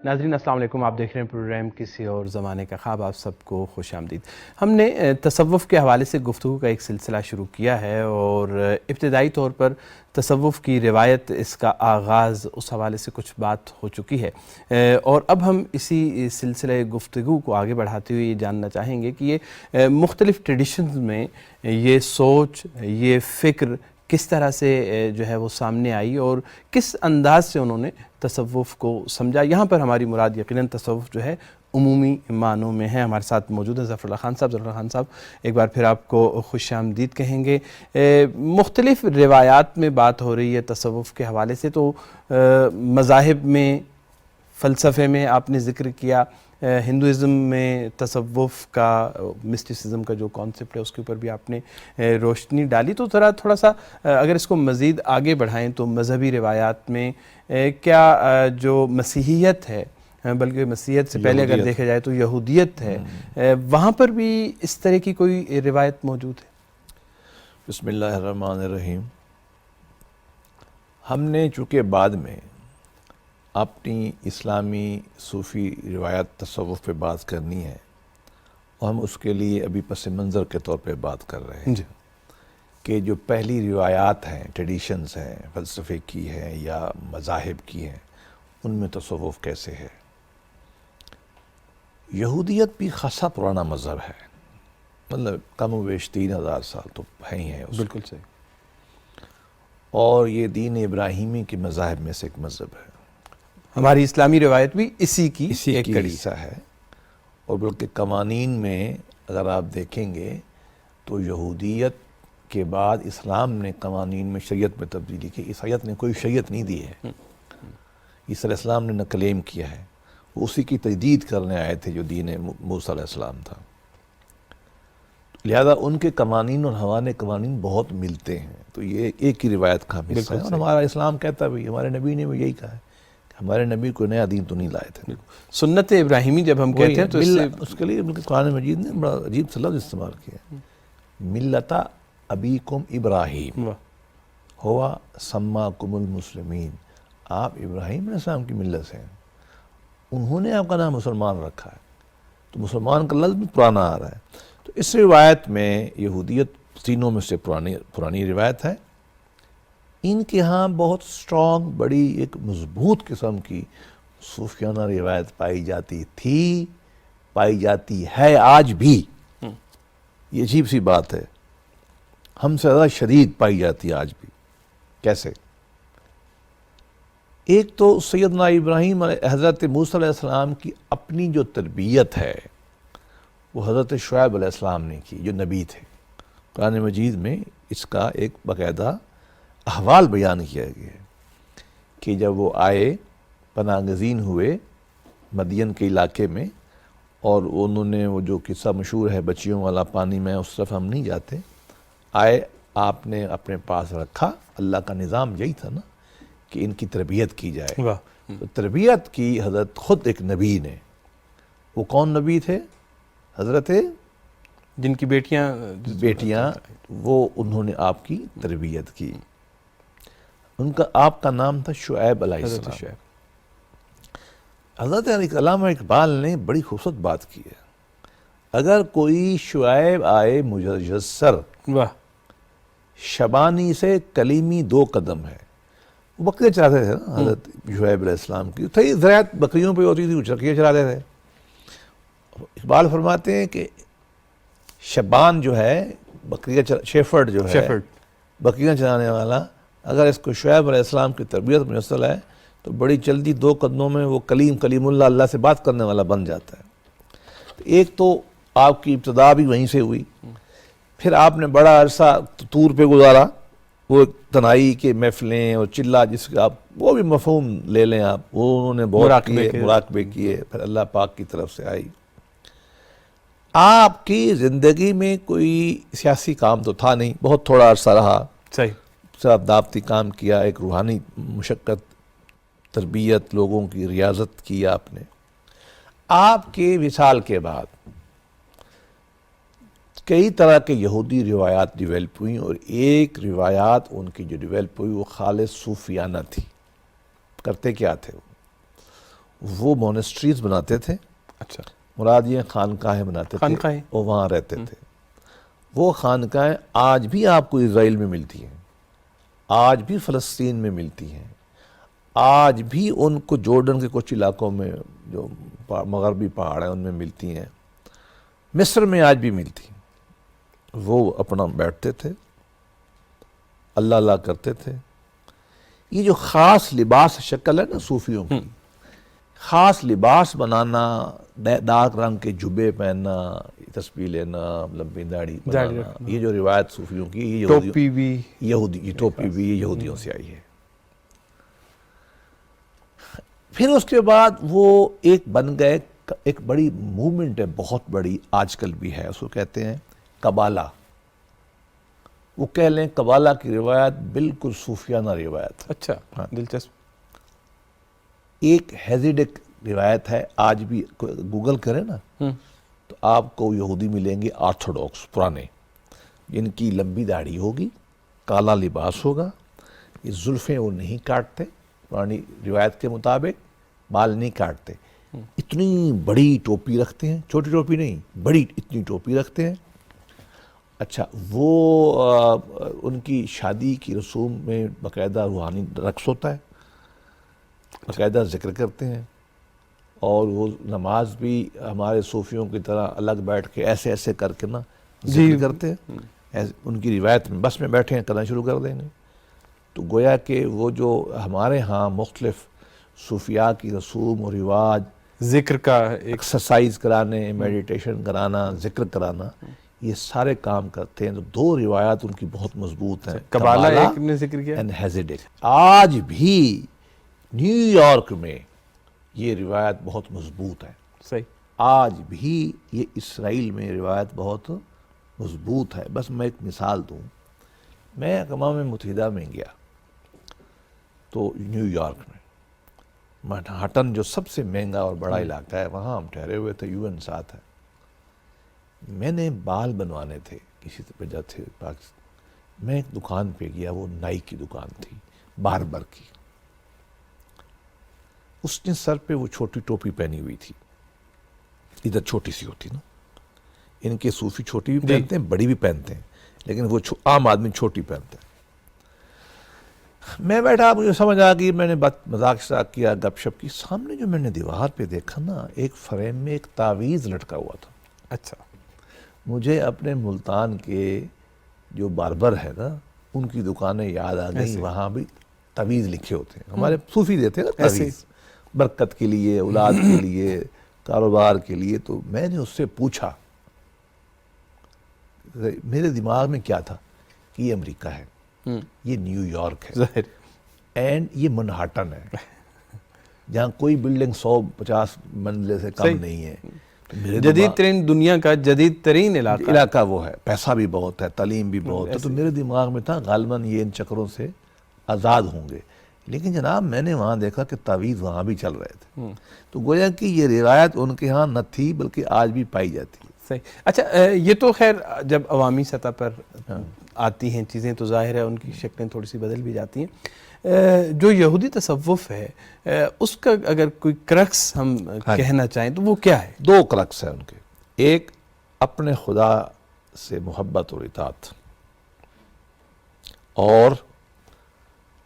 ناظرین السلام علیکم، آپ دیکھ رہے ہیں پروگرام کسی اور زمانے کا خواب. آپ سب کو خوش آمدید. ہم نے تصوف کے حوالے سے گفتگو کا ایک سلسلہ شروع کیا ہے اور ابتدائی طور پر تصوف کی روایت، اس کا آغاز، اس حوالے سے کچھ بات ہو چکی ہے اور اب ہم اسی سلسلہ گفتگو کو آگے بڑھاتے ہوئے یہ جاننا چاہیں گے کہ یہ مختلف ٹریڈیشنز میں یہ سوچ، یہ فکر کس طرح سے جو ہے وہ سامنے آئی اور کس انداز سے انہوں نے تصوف کو سمجھا. یہاں پر ہماری مراد یقیناً تصوف جو ہے عمومی معنوں میں ہے. ہمارے ساتھ موجود ہیں ظفر اللہ خان صاحب. ظفر اللہ خان صاحب، ایک بار پھر آپ کو خوش آمدید کہیں گے. مختلف روایات میں بات ہو رہی ہے تصوف کے حوالے سے، تو مذاہب میں، فلسفے میں آپ نے ذکر کیا، ہندوازم میں تصوف کا، مسٹیسزم کا جو کانسیپٹ ہے اس کے اوپر بھی آپ نے روشنی ڈالی. تو تھوڑا سا اگر اس کو مزید آگے بڑھائیں تو مذہبی روایات میں کیا جو مسیحیت ہے، بلکہ مسیحیت سے پہلے اگر دیکھا جائے تو یہودیت ہے، وہاں پر بھی اس طرح کی کوئی روایت موجود ہے؟ بسم اللہ الرحمن الرحیم. ہم نے چونکہ بعد میں اپنی اسلامی صوفی روایت تصوف پہ بات کرنی ہے اور ہم اس کے لیے ابھی پس منظر کے طور پہ بات کر رہے ہیں کہ جو پہلی روایات ہیں، ٹریڈیشنز ہیں، فلسفے کی ہیں یا مذاہب کی ہیں، ان میں تصوف کیسے ہے. یہودیت بھی خاصا پرانا مذہب ہے، مطلب کم و بیش 3000 سال تو ہیں ہی ہیں. بالکل صحیح. اور یہ دین ابراہیمی کے مذاہب میں سے ایک مذہب ہے. ہماری اسلامی روایت بھی اسی کی ایک کڑی حصہ ہے. اور بلکہ قوانین میں اگر آپ دیکھیں گے تو یہودیت کے بعد اسلام نے قوانین میں شریعت میں تبدیلی کی. عیسائیت نے کوئی شریعت نہیں دی ہے. عیسی علیہ السلام نے کلیم کیا ہے، وہ اسی کی تجدید کرنے آئے تھے جو دین موسیٰ علیہ السلام تھا. لہذا ان کے قوانین اور ہمارے قوانین بہت ملتے ہیں. تو یہ ایک ہی روایت کا حصہ ہے. اور ہمارا اسلام کہتا بھی، ہمارے نبی نے بھی یہی کہا ہے کہ ہمارے نبی کو نیا دین تو نہیں لائے تھے. سنت ابراہیمی جب ہم کہتے ہیں تو اس کے لیے قرآن مجید نے بڑا عجیب سے لفظ استعمال کیا، ملت ابیکم ابراہیم ہوا سماکم المسلمین. آپ ابراہیم علیہ السلام کی ملت سے ہیں، انہوں نے آپ کا نام مسلمان رکھا ہے. تو مسلمان کا لفظ بھی پرانا آ رہا ہے. تو اس روایت میں یہودیت تینوں میں سے پرانی روایت ہے. ان کے ہاں بہت سٹرونگ، بڑی ایک مضبوط قسم کی صوفیانہ روایت پائی جاتی تھی، پائی جاتی ہے آج بھی. یہ عجیب سی بات ہے، ہم سے زیادہ شدید پائی جاتی ہے آج بھی. کیسے؟ ایک تو سیدنا ابراہیم حضرت موسیٰ علیہ السلام کی اپنی جو تربیت ہے وہ حضرت شعیب علیہ السلام نے کی، جو نبی تھے. قرآن مجید میں اس کا ایک باقاعدہ احوال بیان کیا گیا ہے کہ جب وہ آئے، پناہ گزین ہوئے مدین کے علاقے میں، اور انہوں نے وہ جو قصہ مشہور ہے بچیوں والا، پانی میں اس طرف ہم نہیں جاتے، آئے، آپ نے اپنے پاس رکھا. اللہ کا نظام یہی تھا نا کہ ان کی تربیت کی جائے. تو تربیت کی حضرت خود ایک نبی نے. وہ کون نبی تھے؟ حضرت جن کی بیٹیاں وہ انہوں نے آپ کی تربیت کی. ان کا آپ کا نام تھا شعیب علیہ السلام. حضرت علامہ اقبال نے بڑی خوبصورت بات کی ہے. اگر کوئی شعیب آئے مجسر، شبانی سے کلیمی 2 قدم ہے. وہ بکریاں چراتے تھے نا حضرت شعیب علیہ السلام کی. تھی زراعت بکریوں پہ ہوتی تھی، وہ چرخیاں چراتے تھے. اقبال فرماتے ہیں کہ شبان جو ہے، بکریاں شیفرڈ جو ہے، بکریاں چرانے والا، اگر اس کو شعیب علیہ السلام کی تربیت میسر ہے تو بڑی جلدی 2 قدموں میں وہ کلیم اللہ، اللہ سے بات کرنے والا بن جاتا ہے. ایک تو آپ کی ابتدا بھی وہیں سے ہوئی. پھر آپ نے بڑا عرصہ طور پہ گزارا، وہ تنہائی کے محفلیں اور چلا، جس کا آپ وہ بھی مفہوم لے لیں آپ، وہ انہوں نے بہت مراقبے کیے. پھر اللہ پاک کی طرف سے آئی. آپ کی زندگی میں کوئی سیاسی کام تو تھا نہیں، بہت تھوڑا عرصہ رہا. صحیح. صرف دعوتی کام کیا، ایک روحانی مشقت، تربیت، لوگوں کی ریاضت کی آپ نے. آپ کے وصال کے بعد کئی طرح کے یہودی روایات ڈیولپ ہوئیں، اور ایک روایات ان کی جو ڈیولپ ہوئی وہ خالص صوفیانہ تھی. کرتے کیا تھے؟ وہ مونسٹریز بناتے تھے، اچھا، مراد یہ خانقاہیں بناتے تھے خانقاہیں، اور وہاں رہتے تھے۔ وہ خانقاہیں آج بھی آپ کو اسرائیل میں ملتی ہیں، آج بھی فلسطین میں ملتی ہیں، آج بھی ان کو جورڈن کے کچھ علاقوں میں جو مغربی پہاڑ ہیں ان میں ملتی ہیں، مصر میں آج بھی ملتی ہیں۔ وہ اپنا بیٹھتے تھے، اللہ اللہ کرتے تھے۔ یہ جو خاص لباس شکل ہے نا صوفیوں کی، خاص لباس بنانا، داغ رنگ کے جبے پہننا، تسبیح لینا، لمبی داڑھی بنانا، یہ جو روایت صوفیوں کی، یہ ٹوپی بھی، یہ ٹوپی بھی یہ یہودیوں سے آئی ہے۔ پھر اس کے بعد وہ ایک بن گئے، ایک بڑی موومنٹ ہے، بہت بڑی، آج کل بھی ہے، اس کو کہتے ہیں قبالہ۔ وہ کہہ لیں قبالہ کی روایت بالکل صوفیانہ روایت۔ اچھا، دلچسپ۔ ایک ہیزیڈک روایت ہے، آج بھی گوگل کریں نا تو آپ کو یہودی ملیں گے آرتھوڈاکس پرانے، جن کی لمبی داڑھی ہوگی، کالا لباس ہوگا، یہ زلفیں وہ نہیں کاٹتے، پرانی روایت کے مطابق بال نہیں کاٹتے، اتنی بڑی ٹوپی رکھتے ہیں، چھوٹی ٹوپی نہیں، بڑی اتنی ٹوپی رکھتے ہیں۔ اچھا، وہ ان کی شادی کی رسوم میں باقاعدہ روحانی رقص ہوتا ہے، باقاعدہ ذکر کرتے ہیں، اور وہ نماز بھی ہمارے صوفیوں کی طرح الگ بیٹھ کے ایسے ایسے کر کے نا ذکر کرتے ہیں، ان کی روایت میں بس میں بیٹھے ہیں کرنا شروع کر دیں گے۔ تو گویا کہ وہ جو ہمارے ہاں مختلف صوفیاء کی رسوم و رواج، ذکر کا ایکسرسائز کرانے، میڈیٹیشن کرانا، ذکر کرانا، یہ سارے کام کرتے ہیں۔ تو دو روایات ان کی بہت مضبوط ہیں، قبالہ ایک نے ذکر کیا، اینڈ ہیزیڈک۔ آج بھی نیو یارک میں یہ روایت بہت مضبوط ہے، صحیح، آج بھی یہ اسرائیل میں روایت بہت مضبوط ہے۔ بس میں ایک مثال دوں، میں اقوام متحدہ میں گیا تو نیو یارک میں منہٹن جو سب سے مہنگا اور بڑا علاقہ ہے، وہاں ہم ٹھہرے ہوئے تھے، UN ساتھ ہے۔ میں نے بال بنوانے تھے، کسی وجہ تھے پاکستان، میں ایک دکان پہ گیا، وہ نائی کی دکان تھی، باربر کی۔ اس نے سر پہ وہ چھوٹی ٹوپی پہنی ہوئی تھی، ادھر چھوٹی سی ہوتی نا، ان کے صوفی چھوٹی بھی پہنتے ہیں، بڑی بھی پہنتے ہیں، لیکن وہ عام آدمی چھوٹی پہنتے ہیں۔ میں بیٹھا، مجھے سمجھ آ گئی، میں نے مذاق شراق کیا، گپ شپ کی۔ سامنے جو میں نے دیوار پہ دیکھا نا، ایک فریم میں ایک تعویذ لٹکا ہوا تھا۔ اچھا، مجھے اپنے ملتان کے جو باربر ہے نا، ان کی دکانیں یاد آ گئیں، وہاں بھی تعویذ لکھے ہوتے ہیں، ہمارے صوفی دیتے ہیں نا تعویذ، برکت کے لیے، اولاد کے لیے، کاروبار کے لیے۔ تو میں نے اس سے پوچھا، میرے دماغ میں کیا تھا کہ یہ امریکہ ہے، یہ نیو یارک ہے، ظاہر، اینڈ یہ منہٹن ہے، جہاں کوئی بلڈنگ 150 منزلے سے کم نہیں ہے، جدید ترین دنیا کا جدید ترین علاقہ وہ ہے، پیسہ بھی بہت ہے، تعلیم بھی بہت ہے۔ تو میرے دماغ میں تھا غالباً یہ ان چکروں سے آزاد ہوں گے، لیکن جناب میں نے وہاں دیکھا کہ تعویذ وہاں بھی چل رہے تھے۔ تو گویا کہ یہ روایت ان کے ہاں نہ تھی، بلکہ آج بھی پائی جاتی ہے۔ صحیح۔ اچھا، یہ تو خیر جب عوامی سطح پر آتی ہیں چیزیں تو ظاہر ہے ان کی شکلیں تھوڑی سی بدل بھی جاتی ہیں۔ جو یہودی تصوف ہے، اس کا اگر کوئی کرکس ہم کہنا چاہیں تو وہ کیا ہے؟ دو کرکس ہیں ان کے، ایک اپنے خدا سے محبت اور اطاعت، اور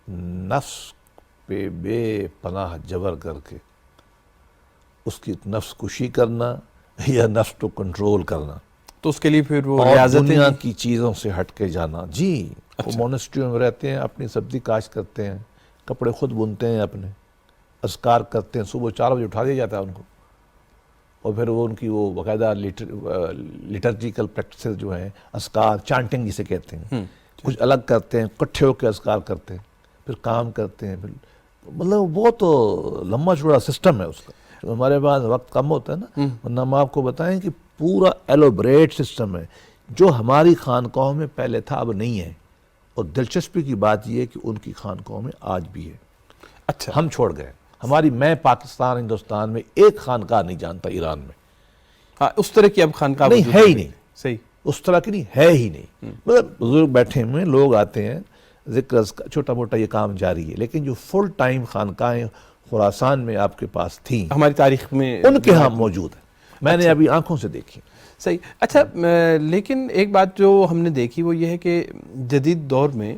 نفس پہ بے پناہ جبر کر کے اس کی نفس کشی کرنا یا نفس کو کنٹرول کرنا، تو اس کے لیے پھر وہ اور ریاضتیں دنیا کی چیزوں سے ہٹ کے جانا۔ جی، وہ مونسٹریوں میں رہتے ہیں، اپنی سبزی کاشت کرتے ہیں، کپڑے خود بنتے ہیں، اپنے اذکار کرتے ہیں، صبح 4 بجے اٹھا دیا جاتا ہے ان کو، اور پھر وہ ان کی وہ باقاعدہ لٹرجیکل پریکٹسز جو ہیں، اذکار، چانٹنگ جسے کہتے ہیں، کچھ الگ کرتے ہیں، اکٹھے ہو کے اذکار کرتے ہیں، پھر کام کرتے ہیں، پھر مطلب بہت لمبا چوڑا سسٹم ہے اس کا۔ ہمارے پاس وقت کم ہوتا ہے نا، ورنہ ہم آپ کو بتائیں کہ پورا ایلوبریٹ سسٹم ہے، جو ہماری خانقاہوں میں پہلے تھا اب نہیں ہے، اور دلچسپی کی بات یہ ہے کہ ان کی خانقاہوں میں آج بھی ہے۔ اچھا، ہم چھوڑ گئے، میں پاکستان، ہندوستان میں ایک خانقاہ نہیں جانتا، ایران میں ہاں اس طرح کی اب خانقاہ نہیں ہے ہی نہیں، صحیح، اس طرح کی نہیں ہے ہی نہیں۔ مطلب بزرگ بیٹھے ہوئے لوگ آتے ہیں، ذکر چھوٹا موٹا یہ کام جاری ہے، لیکن جو فل ٹائم خانقاہیں خراسان میں آپ کے پاس تھیں، ہماری تاریخ میں ان کے ہاں موجود ہیں، میں نے ابھی آنکھوں سے دیکھی۔ صحیح۔ اچھا، لیکن ایک بات جو ہم نے دیکھی وہ یہ ہے کہ جدید دور میں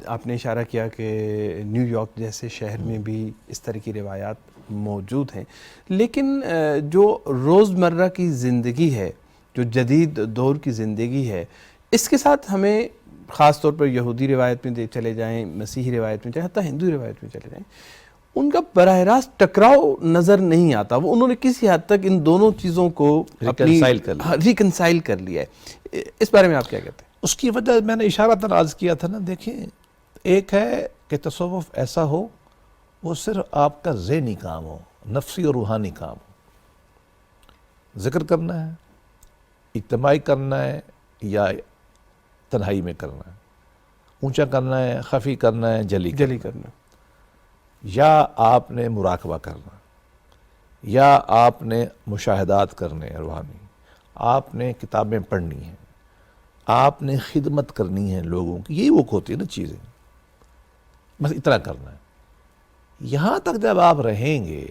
آپ نے اشارہ کیا کہ نیو یارک جیسے شہر میں بھی اس طرح کی روایات موجود ہیں، لیکن جو روزمرہ کی زندگی ہے، جو جدید دور کی زندگی ہے، اس کے ساتھ ہمیں خاص طور پر یہودی روایت میں چلے جائیں، مسیحی روایت میں چلے، حتیٰ ہندو روایت میں چلے جائیں، ان کا براہ راست ٹکراؤ نظر نہیں آتا۔ وہ انہوں نے کسی حد تک ان دونوں چیزوں کو ریکنسائل کر لیا ہے۔ اس بارے میں آپ کیا کہتے ہیں؟ اس کی وجہ میں نے اشارتاً عرض کیا تھا نا، دیکھیں ایک ہے کہ تصوف ایسا ہو وہ صرف آپ کا ذہنی کام ہو، نفسی اور روحانی کام ہو، ذکر کرنا ہے، اجتماعی کرنا ہے یا تنہائی میں کرنا ہے، اونچا کرنا ہے، خفی کرنا ہے، جلی کرنا، یا آپ نے مراقبہ کرنا، یا آپ نے مشاہدات کرنے ہیں روحانی، آپ نے کتابیں پڑھنی ہیں، آپ نے خدمت کرنی ہے لوگوں کی، یہی وہ ہوتی ہے نا چیزیں، بس اتنا کرنا ہے۔ یہاں تک جب آپ رہیں گے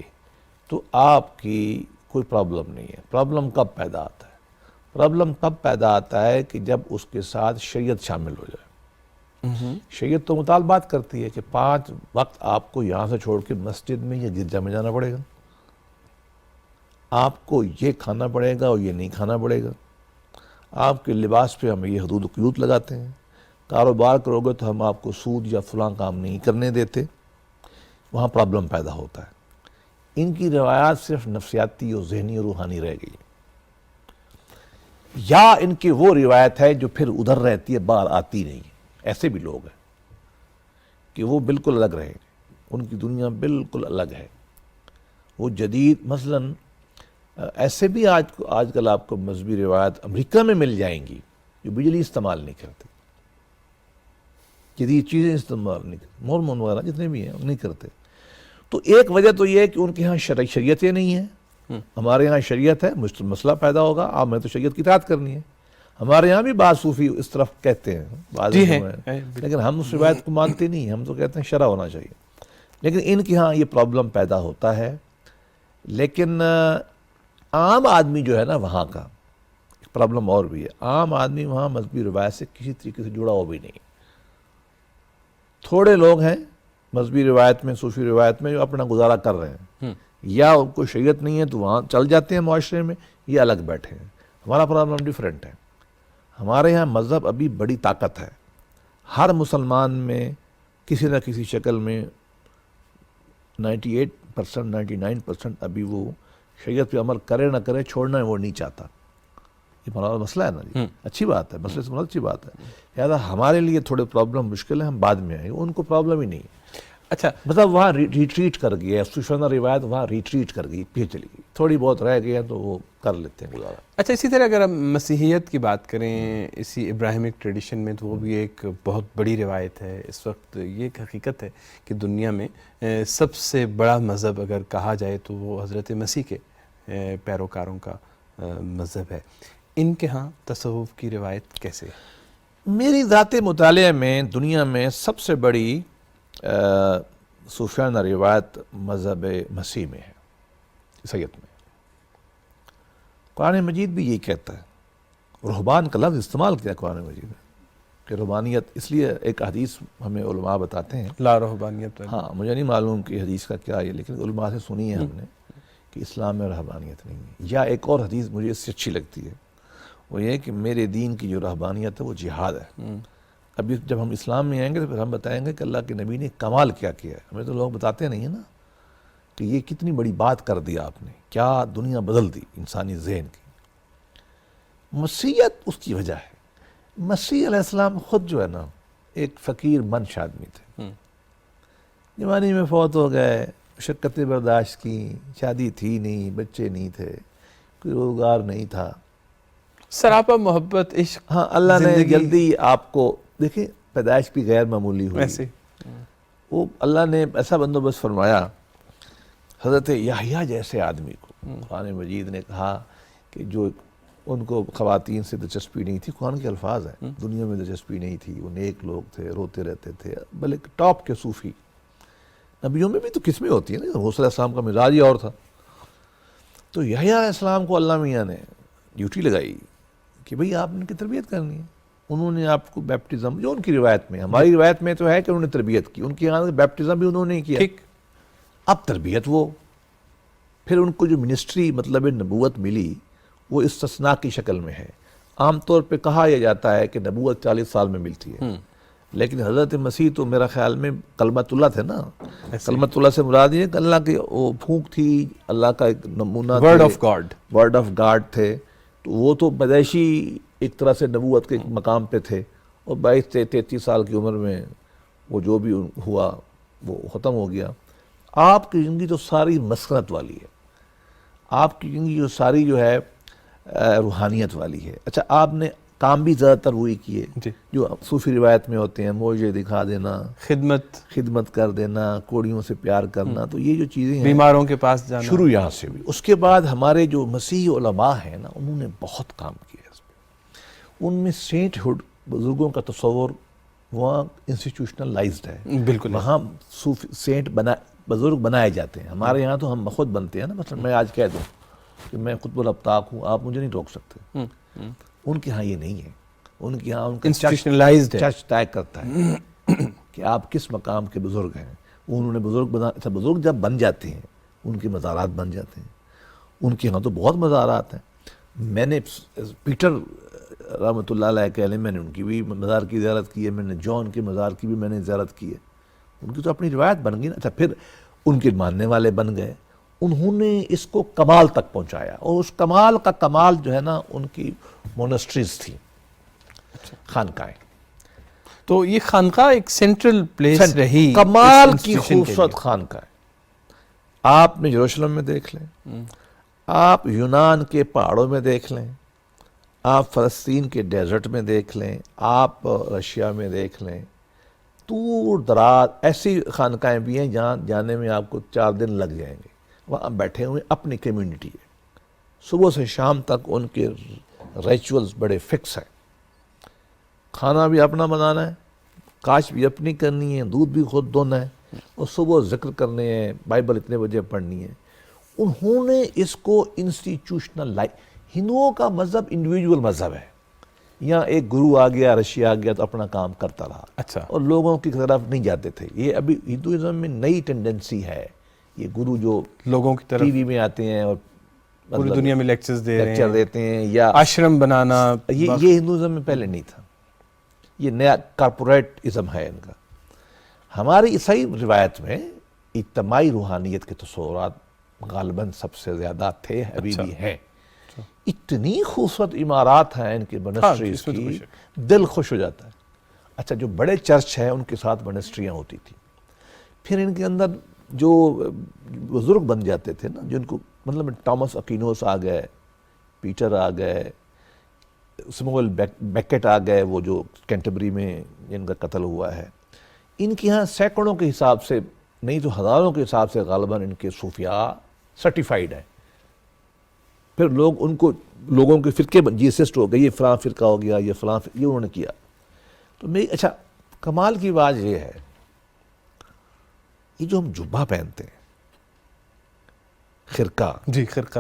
تو آپ کی کوئی پرابلم نہیں ہے۔ پرابلم کب پیدا آتا ہے؟ پرابلم تب پیدا آتا ہے کہ جب اس کے ساتھ شریعت شامل ہو جائے۔ شریعت تو مطالبات کرتی ہے کہ 5 وقت آپ کو یہاں سے چھوڑ کے مسجد میں یا گرجا میں جانا پڑے گا، آپ کو یہ کھانا پڑے گا اور یہ نہیں کھانا پڑے گا، آپ کے لباس پہ ہم یہ حدود و قیود لگاتے ہیں، کاروبار کرو گے تو ہم آپ کو سود یا فلاں کام نہیں کرنے دیتے۔ وہاں پرابلم پیدا ہوتا ہے۔ ان کی روایات صرف نفسیاتی اور ذہنی اور روحانی رہ گئی، یا ان کی وہ روایت ہے جو پھر ادھر رہتی ہے، باہر آتی نہیں ہے۔ ایسے بھی لوگ ہیں کہ وہ بالکل الگ رہے، ان کی دنیا بالکل الگ ہے، وہ جدید مثلاً ایسے بھی آج کل آپ کو مذہبی روایت امریکہ میں مل جائیں گی جو بجلی استعمال نہیں کرتے، جدید چیزیں استعمال نہیں کرتے، مورمون وغیرہ جتنے بھی ہیں نہیں کرتے۔ تو ایک وجہ تو یہ ہے کہ ان کے ہاں شریعتیں نہیں ہیں، ہمارے ہاں شریعت ہے، مسئلہ پیدا ہوگا، آپ میں تو شریعت کی اطاعت کرنی ہے۔ ہمارے ہاں بھی بعض صوفی اس طرف کہتے ہیں، بعض لیکن ہم اس روایت کو مانتے نہیں، ہم تو کہتے ہیں شرع ہونا چاہیے۔ لیکن ان کے ہاں یہ پرابلم پیدا ہوتا ہے۔ لیکن عام آدمی جو ہے نا وہاں کا پرابلم اور بھی ہے، عام آدمی وہاں مذہبی روایت سے کسی طریقے سے جڑا ہو بھی نہیں۔ تھوڑے لوگ ہیں مذہبی روایت میں، صوفی روایت میں، جو اپنا گزارا کر رہے ہیں، یا ان کو شریعت نہیں ہے تو وہاں چل جاتے ہیں معاشرے میں، یا الگ بیٹھے ہیں۔ ہمارا پرابلم ڈیفرنٹ ہے۔ ہمارے ہاں مذہب ابھی بڑی طاقت ہے، ہر مسلمان میں کسی نہ کسی شکل میں 98% 99% ابھی وہ شریعت پہ عمل کرے نہ کرے، چھوڑنا وہ نہیں چاہتا۔ یہ ہمارا مسئلہ ہے نا جی، اچھی بات ہے، مسئلے سے اچھی بات ہے۔ لہٰذا ہمارے لیے تھوڑے پرابلم مشکل ہیں، ہم بعد میں آئیں، ان کو پرابلم ہی نہیں۔ اچھا، مطلب وہاں ریٹریٹ کر گیا، صوفیانہ روایت وہاں ریٹریٹ کر گئی، پیچھے چلی گئی، تھوڑی بہت رہ گئی ہے تو وہ کر لیتے ہیں گزارا۔ اچھا، اسی طرح اگر ہم مسیحیت کی بات کریں، اسی ابراہیمک ٹریڈیشن میں، تو وہ بھی ایک بہت بڑی روایت ہے۔ اس وقت یہ ایک حقیقت ہے کہ دنیا میں سب سے بڑا مذہب اگر کہا جائے تو وہ حضرت مسیح کے پیروکاروں کا مذہب ہے۔ ان کے ہاں تصوف کی روایت کیسے ہے؟ میری ذات مطالعے میں دنیا میں سب سے بڑی صوفیانہ روایت مذہب مسیح میں ہے، عیسائیت میں۔ قرآن مجید بھی یہی کہتا ہے، رہبان کا لفظ استعمال کیا قرآن مجید میں کہ رہبانیت، اس لیے ایک حدیث ہمیں علماء بتاتے ہیں، لا رہبانیت، ہاں مجھے نہیں معلوم کہ حدیث کا کیا ہے، لیکن علماء سے سنی ہے ہم نے کہ اسلام میں رہبانیت نہیں ہے۔ یا ایک اور حدیث مجھے اس سے اچھی لگتی ہے، وہ یہ کہ میرے دین کی جو رہبانیت ہے وہ جہاد ہے۔ ابھی جب ہم اسلام میں آئیں گے تو پھر ہم بتائیں گے کہ اللہ کے نبی نے کمال کیا کیا ہے۔ ہمیں تو لوگ بتاتے نہیں ہیں نا کہ یہ کتنی بڑی بات کر دیا آپ نے، کیا دنیا بدل دی انسانی ذہن کی۔ مسیحیت اس کی وجہ ہے۔ مسیح علیہ السلام خود جو ہے نا ایک فقیر منش آدمی تھے، جوانی میں فوت ہو گئے، مشقتیں برداشت کی، شادی تھی نہیں، بچے نہیں تھے، کوئی روزگار نہیں تھا، سراپا محبت، عشق، ہاں اللہ نے جلدی آپ کو، دیکھیں پیدائش بھی غیر معمولی ہوئی، ایسے وہ اللہ نے ایسا بندوبست فرمایا۔ حضرت یحییٰ جیسے آدمی کو قرآن مجید نے کہا کہ جو ان کو خواتین سے دلچسپی نہیں تھی، قرآن کے الفاظ ہیں، دنیا میں دلچسپی نہیں تھی، وہ نیک لوگ تھے، روتے رہتے تھے، بلکہ ٹاپ کے صوفی، نبیوں میں بھی تو قسمیں ہوتی ہیں نا. موسیٰ علیہ السلام کا مزاج ہی اور تھا. تو یحییٰ علیہ السلام کو اللہ میاں نے ڈیوٹی لگائی کہ بھئی آپ نے ان کی تربیت کرنی ہے. انہوں نے آپ کو بیپٹزم، جو ان کی روایت میں، ہماری روایت میں تو ہے کہ انہوں نے تربیت کی، ان کی یہاں بیپٹزم بھی انہوں نے کیا. ٹھیک. اب تربیت وہ، پھر ان کو جو منسٹری مطلب نبوت ملی وہ استثناء کی شکل میں ہے. عام طور پہ کہا یہ جاتا ہے کہ نبوت 40 سال میں ملتی ہے، لیکن حضرت مسیح تو میرا خیال میں کلمت اللہ تھے نا. کلمت اللہ سے مراد یہ کہ اللہ کی وہ پھونک تھی، اللہ کا ایک نمونہ، word of God, word of God تھے. تو وہ تو پیدائشی ایک طرح سے نبوت کے مقام پہ تھے، اور 22 سے 33 سال کی عمر میں وہ جو بھی ہوا وہ ختم ہو گیا. آپ کی زندگی تو ساری مسکنت والی ہے، آپ کی زندگی جو ساری جو ہے روحانیت والی ہے. اچھا، آپ نے کام بھی زیادہ تر وہی کیے جو صوفی روایت میں ہوتے ہیں، موجے دکھا دینا، خدمت کر دینا، کوڑیوں سے پیار کرنا. تو یہ جو چیزیں ہیں، بیماروں کے پاس جانا، شروع یہاں سے بھی. اس کے بعد ہمارے جو مسیحی علماء ہیں نا، انہوں نے بہت کام کیا اس پہ. ان میں سینٹ ہوڈ، بزرگوں کا تصور وہاں انسٹیٹیوشنلائزڈ ہے. بالکل. وہاں سینٹ بزرگ بنائے جاتے ہیں. ہمارے یہاں تو ہم خود بنتے ہیں نا. مثلا میں آج کہہ دوں کہ میں قطب الابطاق ہوں، آپ مجھے نہیں روک سکتے. ان کے ہاں یہ نہیں ہے. ان کے ہاں ان کا چرچ طے کرتا ہے کہ آپ کس مقام کے بزرگ ہیں. انہوں نے بزرگ جب بن جاتے ہیں ان کے مزارات بن جاتے ہیں. ان کے ہاں تو بہت مزارات ہیں. میں نے پیٹر رحمۃ اللہ علیہ کہہ لیں، میں نے ان کی بھی مزار کی زیارت کی ہے. میں نے جان کے مزار کی بھی میں نے زیارت کی ہے. ان کی تو اپنی روایت بن گئی نا. اچھا، پھر ان کے ماننے والے بن گئے. انہوں نے اس کو کمال تک پہنچایا، اور اس کمال کا کمال جو ہے نا ان کی مونسٹریز تھی، خانقاہیں. تو یہ خانقاہ ایک سینٹرل پلیس رہی، کمال کی خوبصورت خانقاہ. آپ نے یروشلم میں دیکھ لیں، آپ یونان کے پہاڑوں میں دیکھ لیں، آپ فلسطین کے ڈیزرٹ میں دیکھ لیں، آپ رشیا میں دیکھ لیں. دور دراز ایسی خانقاہیں بھی ہیں جہاں جانے میں آپ کو 4 دن لگ جائیں گے. وہاں بیٹھے ہوئے اپنی کمیونٹی ہے، صبح سے شام تک ان کے ریچولز بڑے فکس ہیں. کھانا بھی اپنا بنانا ہے، کاش بھی اپنی کرنی ہے، دودھ بھی خود دھونا ہے، اور صبح ذکر کرنے ہیں، بائبل اتنے بجے پڑھنی ہے. انہوں نے اس کو انسٹیٹیوشنل ہندوؤں کا مذہب انڈیویجول مذہب ہے. یہاں ایک گرو آ گیا، رشی آ گیا تو اپنا کام کرتا رہا. اچھا. اور لوگوں کی طرف نہیں جاتے تھے. یہ ابھی ہندوازم میں نئی ٹینڈنسی ہے. یہ گرو جو لوگوں کی طرف ٹی وی میں آتے ہیں اور پوری دنیا میں لیکچر دیتے ہیں، یا آشرم بنانا، یہ ہندوازم میں پہلے نہیں تھا. یہ نیا کارپوریٹ ازم ہے ان کا. ہماری عیسائی روایت میں اجتماعی روحانیت کے تصورات غالباً سب سے زیادہ تھے، ابھی بھی ہیں. اتنی خوبصورت عمارات ہیں ان کے منسٹریز کی، دل خوش ہو جاتا ہے. اچھا، جو بڑے چرچ ہیں ان کے ساتھ منسٹریاں ہوتی تھی. پھر ان کے اندر جو بزرگ بن جاتے تھے نا، جن کو مطلب ٹامس اکینوس آ گئے، پیٹر آ گئے، سموئل بیکٹ آ گئے، وہ جو کینٹربری میں جن کا قتل ہوا ہے. ان کے ہاں سینکڑوں کے حساب سے نہیں تو ہزاروں کے حساب سے غالباً ان کے صوفیاء سرٹیفائیڈ ہیں. پھر لوگ ان کو لوگوں کے فرقے جیسسٹ ہو گئے، یہ فلاں فرقہ ہو گیا، یہ فلاں یہ انہوں نے کیا. تو اچھا، کمال کی بات یہ ہے، یہ جو ہم جبہ پہنتے ہیں، خرقہ، جی خرقہ،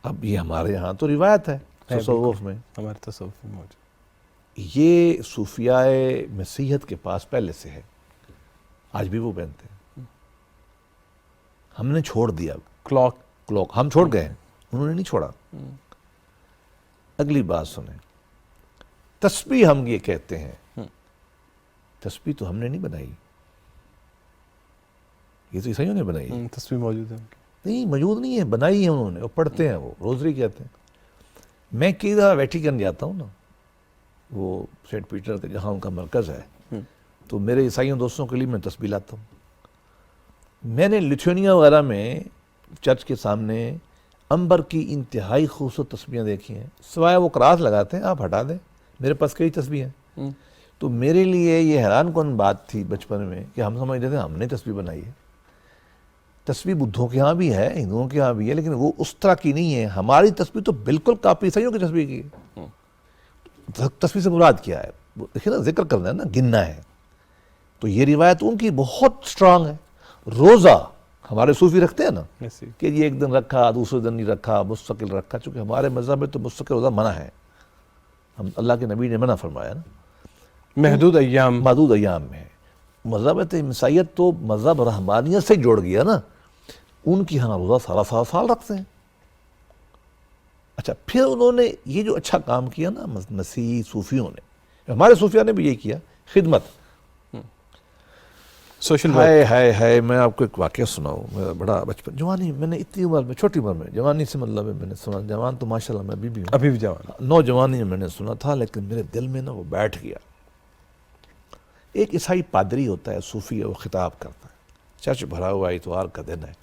اب یہ ہمارے ہاں تو روایت ہے تصوف میں، ہمارے تصوف میں موجود. یہ صوفیاء مسیحیت کے پاس پہلے سے ہے، آج بھی وہ پہنتے ہیں. ہم نے چھوڑ دیا کلاک ہم چھوڑ گئے ہیں، انہوں نے نہیں چھوڑا. اگلی بات سنیں، تسبیح ہم یہ کہتے ہیں، تسبیح تو ہم نے نہیں بنائی، یہ تو عیسائیوں نے بنائی. تسبیح موجود ہے نہیں، موجود نہیں ہے، بنائی ہے انہوں نے، وہ پڑھتے ہیں، وہ روزری کہتے ہیں. میں کئی دفعہ ویٹیکن جاتا ہوں نا، وہ سینٹ پیٹر کے جہاں ان کا مرکز ہے، تو میرے عیسائیوں دوستوں کے لیے میں تسبیح لاتا ہوں. میں نے لتھوینیا وغیرہ میں چرچ کے سامنے امبر کی انتہائی خوبصورت تسبیحیں دیکھی ہیں، سوائے وہ کراس لگاتے ہیں، آپ ہٹا دیں. میرے پاس کئی تسبیح ہیں. تو میرے لیے یہ حیران کن بات تھی بچپن میں کہ ہم سمجھتے تھے ہم نے تسبیح بنائی ہے. تسبیح بدھوں کے ہاں بھی ہے، ہندوؤں کے ہاں بھی ہے، لیکن وہ اس طرح کی نہیں ہے. ہماری تسبیح تو بالکل کاپی عیسائیوں کی تسبیح کی ہے. تسبیح سے مراد کیا ہے؟ دیکھیں نا، ذکر کرنا ہے نا، گننا ہے. تو یہ روایت ان کی بہت سٹرانگ ہے. روزہ ہمارے صوفی رکھتے ہیں نا کہ یہ ایک دن رکھا دوسرے دن نہیں رکھا, مستقل رکھا, چونکہ ہمارے مذہب میں تو مستقل روزہ منع ہے, ہم اللہ کے نبی نے منع فرمایا نا, محدود ایام محدود ایام میں ہے. مذہب عیسائیت تو مذہب رحمانیت سے جوڑ گیا نا, ان کی ہاں روزہ سارا سال رکھتے ہیں. اچھا پھر انہوں نے یہ جو اچھا کام کیا نا مسیحی صوفیوں نے, ہمارے صوفیہ نے بھی یہ کیا, خدمت. سوشل ہائے میں آپ کو ایک واقعہ سناؤں. میرا بڑا بچپن جوانی, میں نے اتنی عمر میں, چھوٹی عمر میں, جوانی سے مطلب ہے میں نے سنا, جوان تو ماشاءاللہ میں ابھی بھی ہوں, ابھی بھی جوان, نوجوانی میں میں نے سنا تھا, لیکن میرے دل میں نا وہ بیٹھ گیا. ایک عیسائی پادری ہوتا ہے, صوفی ہے, وہ خطاب کرتا ہے, چرچ بھرا ہوا اتوار کا دن ہے.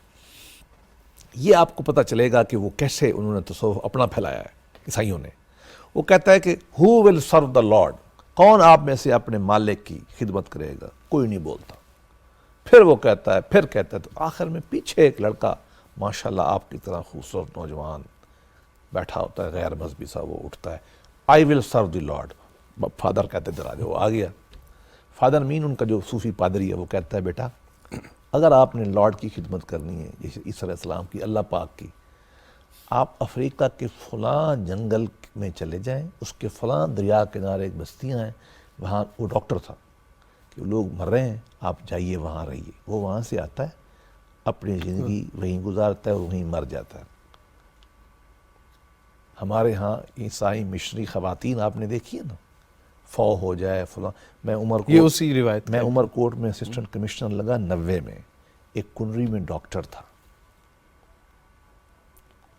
یہ آپ کو پتہ چلے گا کہ وہ کیسے انہوں نے تصوف اپنا پھیلایا ہے عیسائیوں نے. وہ کہتا ہے کہ ہو ول سرو دا لارڈ, کون آپ میں سے اپنے مالک کی خدمت کرے گا؟ کوئی نہیں بولتا. پھر وہ کہتا ہے, پھر کہتا ہے, تو آخر میں پیچھے ایک لڑکا ماشاءاللہ آپ کی طرح خوبصورت نوجوان بیٹھا ہوتا ہے, غیر مذہبی سا, وہ اٹھتا ہے, آئی ول سرو دی لارڈ. فادر کہتے ہیں وہ آ گیا. فادر مین ان کا جو صوفی پادری ہے, وہ کہتا ہے بیٹا اگر آپ نے لارڈ کی خدمت کرنی ہے, جیسے عیسیٰ علیہ السلام کی, اللہ پاک کی, آپ افریقہ کے فلاں جنگل میں چلے جائیں, اس کے فلاں دریا کنارے ایک بستیاں ہیں, وہاں وہ ڈاکٹر تھا, کہ لوگ مر رہے ہیں, آپ جائیے وہاں رہیے. وہ وہاں سے آتا ہے, اپنی زندگی وہیں گزارتا ہے, وہیں مر جاتا ہے. ہمارے ہاں عیسائی مشنری خواتین آپ نے دیکھی ہے نا, فو ہو جائے فلاں. میں یہ اسی روایت, میں عمر کوٹ میں اسسٹنٹ کمشنر لگا 90 میں, ایک کنری میں ڈاکٹر تھا,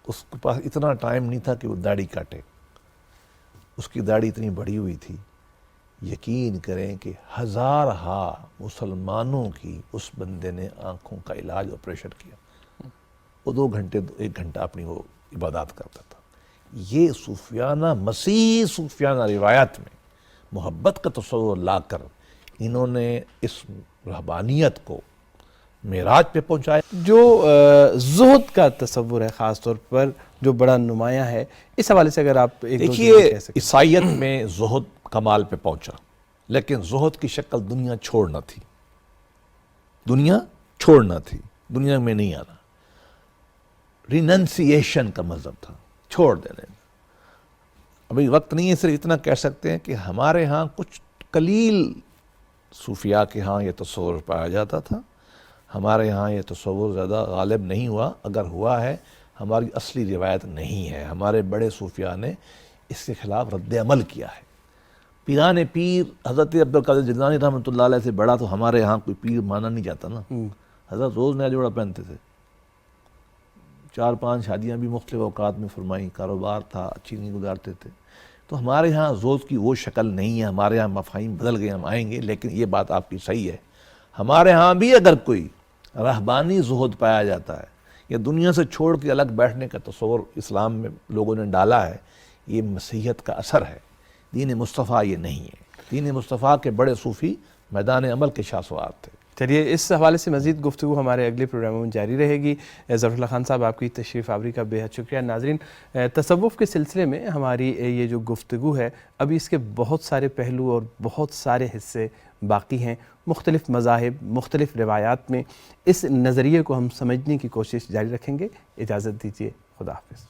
اس کے پاس اتنا ٹائم نہیں تھا کہ وہ داڑھی کاٹے, اس کی داڑھی اتنی بڑی ہوئی تھی, یقین کریں کہ ہزارہا مسلمانوں کی اس بندے نے آنکھوں کا علاج آپریشن کیا. وہ 2 گھنٹے 1 گھنٹہ اپنی وہ عبادات کرتا تھا. یہ صوفیانہ, مسیح صوفیانہ روایت میں محبت کا تصور لا کر انہوں نے اس رہبانیت کو معراج پہ پہنچایا. جو زہد کا تصور ہے خاص طور پر جو بڑا نمایاں ہے, اس حوالے سے اگر آپ ایک دیکھیے, عیسائیت میں زہد کمال پہ پہنچا, لیکن زہد کی شکل دنیا چھوڑنا تھی, دنیا چھوڑنا تھی, دنیا میں نہیں آنا. ریننسیشن کا مذہب تھا, چھوڑ دینے. ابھی وقت نہیں ہے, صرف اتنا کہہ سکتے ہیں کہ ہمارے ہاں کچھ قلیل صوفیاء کے ہاں یہ تصور پایا جاتا تھا, ہمارے ہاں یہ تصور زیادہ غالب نہیں ہوا. اگر ہوا ہے ہماری اصلی روایت نہیں ہے. ہمارے بڑے صوفیاء نے اس کے خلاف رد عمل کیا ہے. پیران پیر حضرت عبدالقادر جیلانی رحمۃ اللہ علیہ سے بڑا تو ہمارے ہاں کوئی پیر مانا نہیں جاتا نا. حضرت روز نیا جوڑا پہنتے تھے, 4-5 شادیاں بھی مختلف اوقات میں فرمائیں, کاروبار تھا, اچھی نہیں گزارتے تھے. تو ہمارے ہاں زہد کی وہ شکل نہیں ہے. ہمارے ہاں مفاہیم بدل گئے, ہم آئیں گے, لیکن یہ بات آپ کی صحیح ہے. ہمارے ہاں بھی اگر کوئی رہبانی زہد پایا جاتا ہے یا دنیا سے چھوڑ کے الگ بیٹھنے کا تصور اسلام میں لوگوں نے ڈالا ہے, یہ مسیحیت کا اثر ہے. دین مصطفیٰ یہ نہیں ہے. دین مصطفیٰ کے بڑے صوفی میدان عمل کے شاہسوار تھے. چلیے اس حوالے سے مزید گفتگو ہمارے اگلے پروگراموں میں جاری رہے گی. ظفر اللہ خان صاحب, آپ کی تشریف آوری کا بے حد شکریہ. ناظرین, تصوف کے سلسلے میں ہماری یہ جو گفتگو ہے, ابھی اس کے بہت سارے پہلو اور بہت سارے حصے باقی ہیں. مختلف مذاہب, مختلف روایات میں اس نظریے کو ہم سمجھنے کی کوشش جاری رکھیں گے. اجازت دیجیے, خدا حافظ.